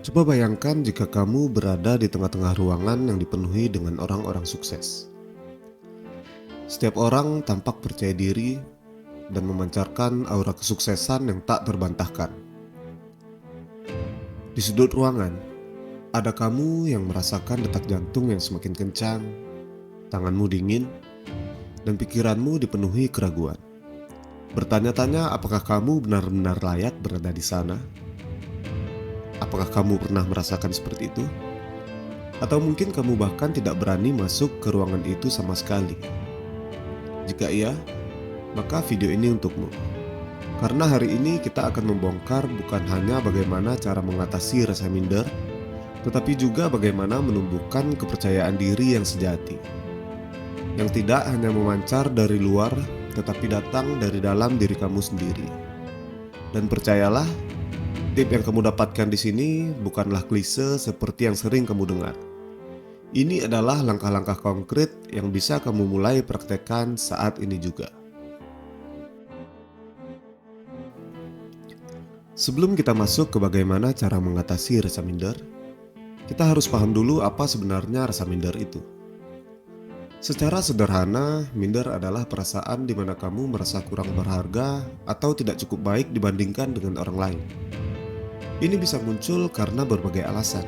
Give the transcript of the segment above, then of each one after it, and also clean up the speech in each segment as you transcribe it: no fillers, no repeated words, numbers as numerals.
Coba bayangkan jika kamu berada di tengah-tengah ruangan yang dipenuhi dengan orang-orang sukses. Setiap orang tampak percaya diri dan memancarkan aura kesuksesan yang tak terbantahkan. Di sudut ruangan, ada kamu yang merasakan detak jantung yang semakin kencang, tanganmu dingin, dan pikiranmu dipenuhi keraguan. Bertanya-tanya apakah kamu benar-benar layak berada di sana? Apakah kamu pernah merasakan seperti itu? Atau mungkin kamu bahkan tidak berani masuk ke ruangan itu sama sekali? Jika iya, maka video ini untukmu. Karena hari ini kita akan membongkar bukan hanya bagaimana cara mengatasi rasa minder, tetapi juga bagaimana menumbuhkan kepercayaan diri yang sejati. Yang tidak hanya memancar dari luar, tetapi datang dari dalam diri kamu sendiri. Dan percayalah, tip yang kamu dapatkan di sini bukanlah klise seperti yang sering kamu dengar. Ini adalah langkah-langkah konkret yang bisa kamu mulai praktekkan saat ini juga. Sebelum kita masuk ke bagaimana cara mengatasi rasa minder, kita harus paham dulu apa sebenarnya rasa minder itu. Secara sederhana, minder adalah perasaan di mana kamu merasa kurang berharga atau tidak cukup baik dibandingkan dengan orang lain. Ini bisa muncul karena berbagai alasan,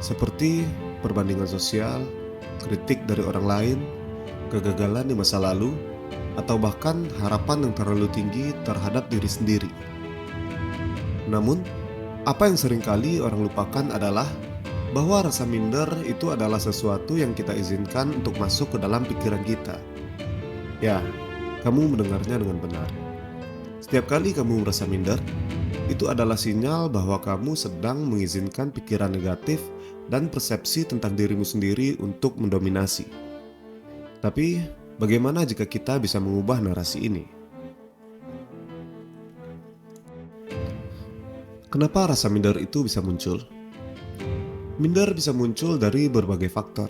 seperti perbandingan sosial, kritik dari orang lain, kegagalan di masa lalu, atau bahkan harapan yang terlalu tinggi terhadap diri sendiri. Namun, apa yang seringkali orang lupakan adalah bahwa rasa minder itu adalah sesuatu yang kita izinkan untuk masuk ke dalam pikiran kita. Ya, kamu mendengarnya dengan benar. Setiap kali kamu merasa minder, itu adalah sinyal bahwa kamu sedang mengizinkan pikiran negatif dan persepsi tentang dirimu sendiri untuk mendominasi. Tapi, bagaimana jika kita bisa mengubah narasi ini? Kenapa rasa minder itu bisa muncul? Minder bisa muncul dari berbagai faktor.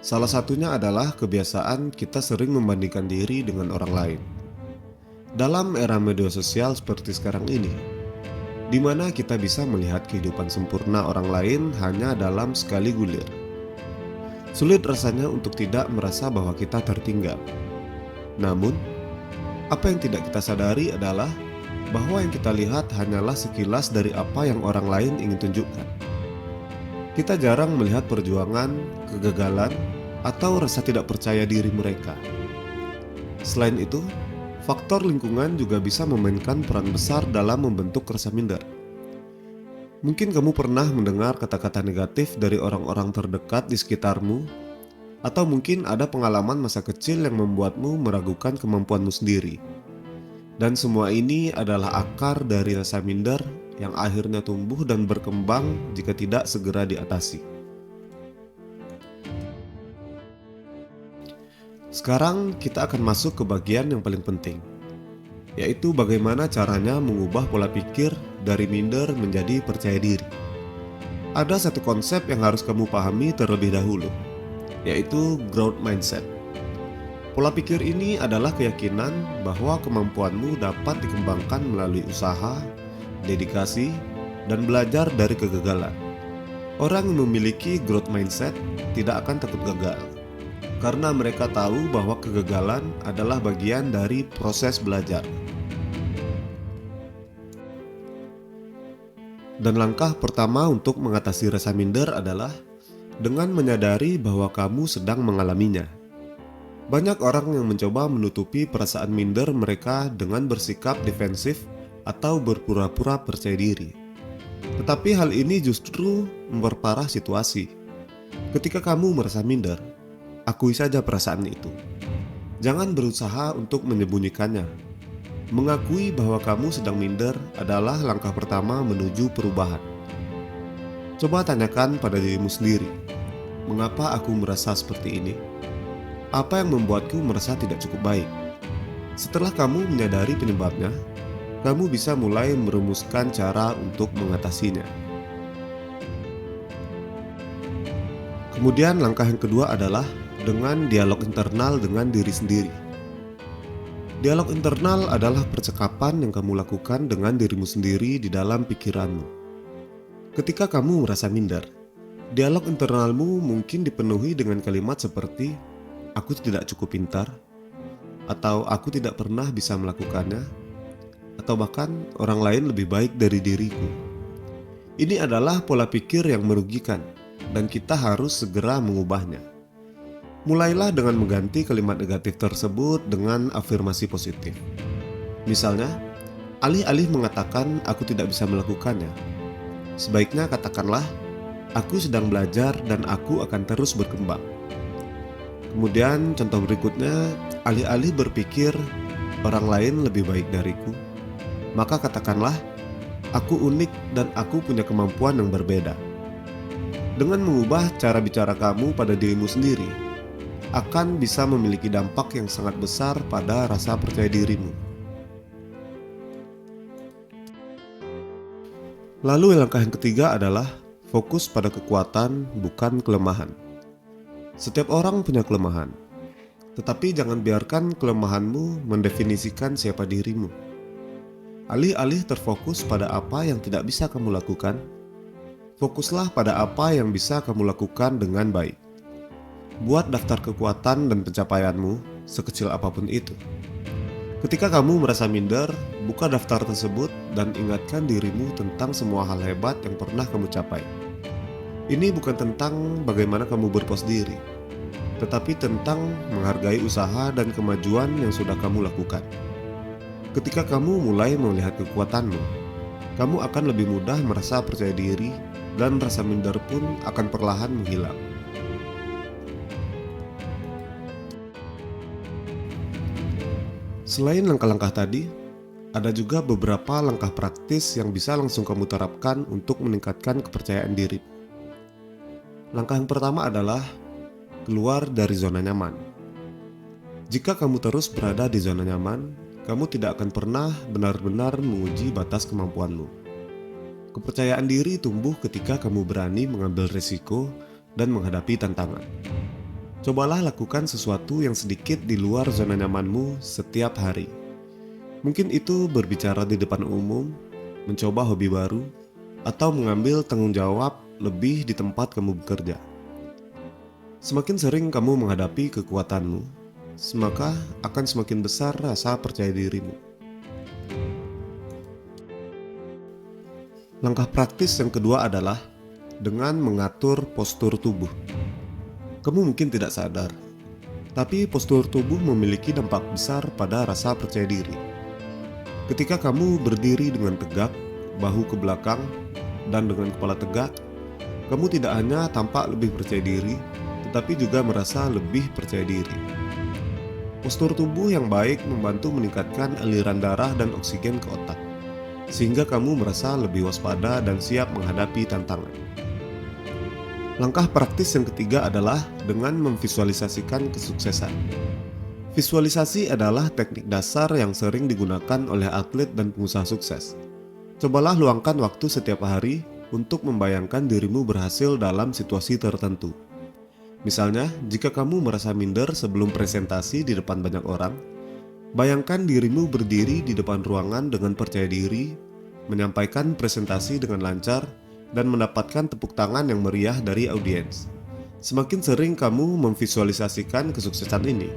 Salah satunya adalah kebiasaan kita sering membandingkan diri dengan orang lain. Dalam era media sosial seperti sekarang ini, di mana kita bisa melihat kehidupan sempurna orang lain hanya dalam sekali gulir. Sulit rasanya untuk tidak merasa bahwa kita tertinggal. Namun, apa yang tidak kita sadari adalah bahwa yang kita lihat hanyalah sekilas dari apa yang orang lain ingin tunjukkan. Kita jarang melihat perjuangan, kegagalan, atau rasa tidak percaya diri mereka. Selain itu, faktor lingkungan juga bisa memainkan peran besar dalam membentuk rasa minder. Mungkin kamu pernah mendengar kata-kata negatif dari orang-orang terdekat di sekitarmu, atau mungkin ada pengalaman masa kecil yang membuatmu meragukan kemampuanmu sendiri. Dan semua ini adalah akar dari rasa minder yang akhirnya tumbuh dan berkembang jika tidak segera diatasi. Sekarang kita akan masuk ke bagian yang paling penting, yaitu bagaimana caranya mengubah pola pikir dari minder menjadi percaya diri. Ada satu konsep yang harus kamu pahami terlebih dahulu, yaitu growth mindset. Pola pikir ini adalah keyakinan bahwa kemampuanmu dapat dikembangkan melalui usaha, dedikasi, dan belajar dari kegagalan. Orang yang memiliki growth mindset tidak akan takut gagal, karena mereka tahu bahwa kegagalan adalah bagian dari proses belajar. Dan langkah pertama untuk mengatasi rasa minder adalah dengan menyadari bahwa kamu sedang mengalaminya. Banyak orang yang mencoba menutupi perasaan minder mereka dengan bersikap defensif atau berpura-pura percaya diri. Tetapi hal ini justru memperparah situasi. Ketika kamu merasa minder, akui saja perasaan itu. Jangan berusaha untuk menyembunyikannya. Mengakui bahwa kamu sedang minder adalah langkah pertama menuju perubahan. Coba tanyakan pada dirimu sendiri, mengapa aku merasa seperti ini? Apa yang membuatku merasa tidak cukup baik? Setelah kamu menyadari penyebabnya, kamu bisa mulai merumuskan cara untuk mengatasinya. Kemudian langkah yang kedua adalah dengan dialog internal dengan diri sendiri. Dialog internal adalah percakapan yang kamu lakukan dengan dirimu sendiri di dalam pikiranmu. Ketika kamu merasa minder, dialog internalmu mungkin dipenuhi dengan kalimat seperti "aku tidak cukup pintar", atau "aku tidak pernah bisa melakukannya", atau bahkan "orang lain lebih baik dari diriku". Ini adalah pola pikir yang merugikan, dan kita harus segera mengubahnya. Mulailah dengan mengganti kalimat negatif tersebut dengan afirmasi positif. Misalnya, alih-alih mengatakan "aku tidak bisa melakukannya", sebaiknya katakanlah "aku sedang belajar dan aku akan terus berkembang". Kemudian contoh berikutnya, alih-alih berpikir "orang lain lebih baik dariku", maka katakanlah "aku unik dan aku punya kemampuan yang berbeda". Dengan mengubah cara bicara kamu pada dirimu sendiri, akan bisa memiliki dampak yang sangat besar pada rasa percaya dirimu. Lalu langkah yang ketiga adalah fokus pada kekuatan, bukan kelemahan. Setiap orang punya kelemahan, tetapi jangan biarkan kelemahanmu mendefinisikan siapa dirimu. Alih-alih terfokus pada apa yang tidak bisa kamu lakukan, fokuslah pada apa yang bisa kamu lakukan dengan baik. Buat daftar kekuatan dan pencapaianmu, sekecil apapun itu. Ketika kamu merasa minder, buka daftar tersebut dan ingatkan dirimu tentang semua hal hebat yang pernah kamu capai. Ini bukan tentang bagaimana kamu berpuas diri, tetapi tentang menghargai usaha dan kemajuan yang sudah kamu lakukan. Ketika kamu mulai melihat kekuatanmu, kamu akan lebih mudah merasa percaya diri dan rasa minder pun akan perlahan menghilang. Selain langkah-langkah tadi, ada juga beberapa langkah praktis yang bisa langsung kamu terapkan untuk meningkatkan kepercayaan diri. Langkah yang pertama adalah keluar dari zona nyaman. Jika kamu terus berada di zona nyaman, kamu tidak akan pernah benar-benar menguji batas kemampuanmu. Kepercayaan diri tumbuh ketika kamu berani mengambil risiko dan menghadapi tantangan. Cobalah lakukan sesuatu yang sedikit di luar zona nyamanmu setiap hari. Mungkin itu berbicara di depan umum, mencoba hobi baru, atau mengambil tanggung jawab lebih di tempat kamu bekerja. Semakin sering kamu menghadapi kekuatanmu, maka akan semakin besar rasa percaya dirimu. Langkah praktis yang kedua adalah dengan mengatur postur tubuh. Kamu mungkin tidak sadar, tapi postur tubuh memiliki dampak besar pada rasa percaya diri. Ketika kamu berdiri dengan tegak, bahu ke belakang, dan dengan kepala tegak, kamu tidak hanya tampak lebih percaya diri, tetapi juga merasa lebih percaya diri. Postur tubuh yang baik membantu meningkatkan aliran darah dan oksigen ke otak, sehingga kamu merasa lebih waspada dan siap menghadapi tantangan. Langkah praktis yang ketiga adalah dengan memvisualisasikan kesuksesan. Visualisasi adalah teknik dasar yang sering digunakan oleh atlet dan pengusaha sukses. Cobalah luangkan waktu setiap hari untuk membayangkan dirimu berhasil dalam situasi tertentu. Misalnya, jika kamu merasa minder sebelum presentasi di depan banyak orang, bayangkan dirimu berdiri di depan ruangan dengan percaya diri, menyampaikan presentasi dengan lancar, dan mendapatkan tepuk tangan yang meriah dari audiens. Semakin sering kamu memvisualisasikan kesuksesan ini,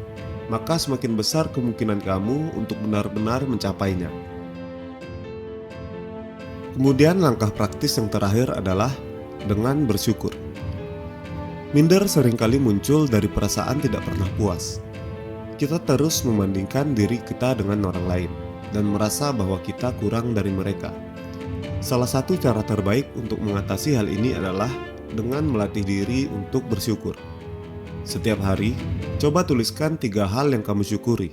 maka semakin besar kemungkinan kamu untuk benar-benar mencapainya. Kemudian langkah praktis yang terakhir adalah dengan bersyukur. Minder seringkali muncul dari perasaan tidak pernah puas. Kita terus membandingkan diri kita dengan orang lain dan merasa bahwa kita kurang dari mereka. Salah satu cara terbaik untuk mengatasi hal ini adalah dengan melatih diri untuk bersyukur. Setiap hari, coba tuliskan 3 hal yang kamu syukuri.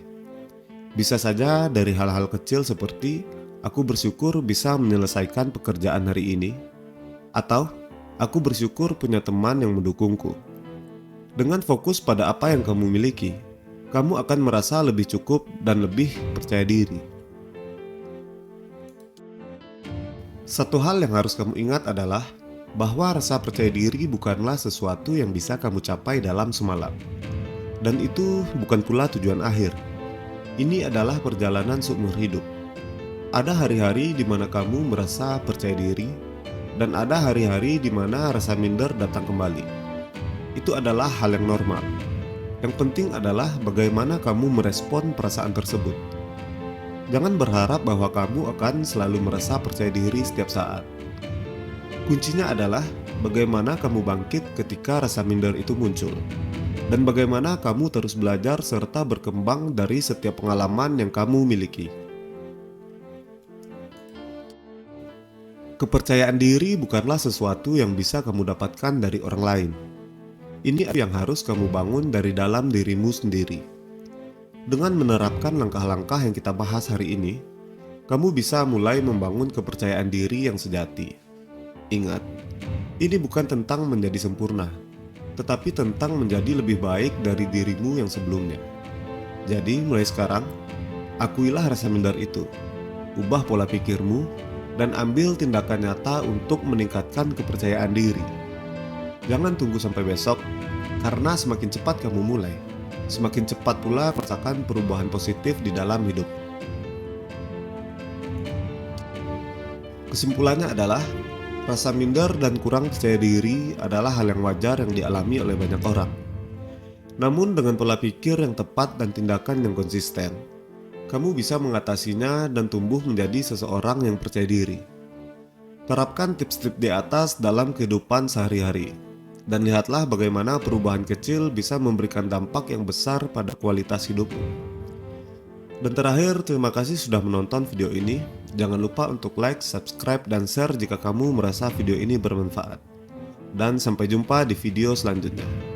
Bisa saja dari hal-hal kecil seperti "aku bersyukur bisa menyelesaikan pekerjaan hari ini", atau "aku bersyukur punya teman yang mendukungku". Dengan fokus pada apa yang kamu miliki, kamu akan merasa lebih cukup dan lebih percaya diri. Satu hal yang harus kamu ingat adalah bahwa rasa percaya diri bukanlah sesuatu yang bisa kamu capai dalam semalam. Dan itu bukan pula tujuan akhir. Ini adalah perjalanan seumur hidup. Ada hari-hari di mana kamu merasa percaya diri, Dan ada hari-hari di mana rasa minder datang kembali. Itu adalah hal yang normal. Yang penting adalah bagaimana kamu merespon perasaan tersebut. Jangan berharap bahwa kamu akan selalu merasa percaya diri setiap saat. Kuncinya adalah bagaimana kamu bangkit ketika rasa minder itu muncul. Dan bagaimana kamu terus belajar serta berkembang dari setiap pengalaman yang kamu miliki. Kepercayaan diri bukanlah sesuatu yang bisa kamu dapatkan dari orang lain. Ini yang harus kamu bangun dari dalam dirimu sendiri. Dengan menerapkan langkah-langkah yang kita bahas hari ini, kamu bisa mulai membangun kepercayaan diri yang sejati. Ingat, ini bukan tentang menjadi sempurna, tetapi tentang menjadi lebih baik dari dirimu yang sebelumnya. Jadi, mulai sekarang, akuilah rasa minder itu. Ubah pola pikirmu dan ambil tindakan nyata untuk meningkatkan kepercayaan diri. Jangan tunggu sampai besok, karena semakin cepat kamu mulai, semakin cepat pula merasakan perubahan positif di dalam hidup. Kesimpulannya adalah, rasa minder dan kurang percaya diri adalah hal yang wajar yang dialami oleh banyak orang. Namun dengan pola pikir yang tepat dan tindakan yang konsisten, kamu bisa mengatasinya dan tumbuh menjadi seseorang yang percaya diri. Terapkan tips-tips di atas dalam kehidupan sehari-hari, dan lihatlah bagaimana perubahan kecil bisa memberikan dampak yang besar pada kualitas hidupmu. Dan terakhir, terima kasih sudah menonton video ini. Jangan lupa untuk like, subscribe, dan share jika kamu merasa video ini bermanfaat. Dan sampai jumpa di video selanjutnya.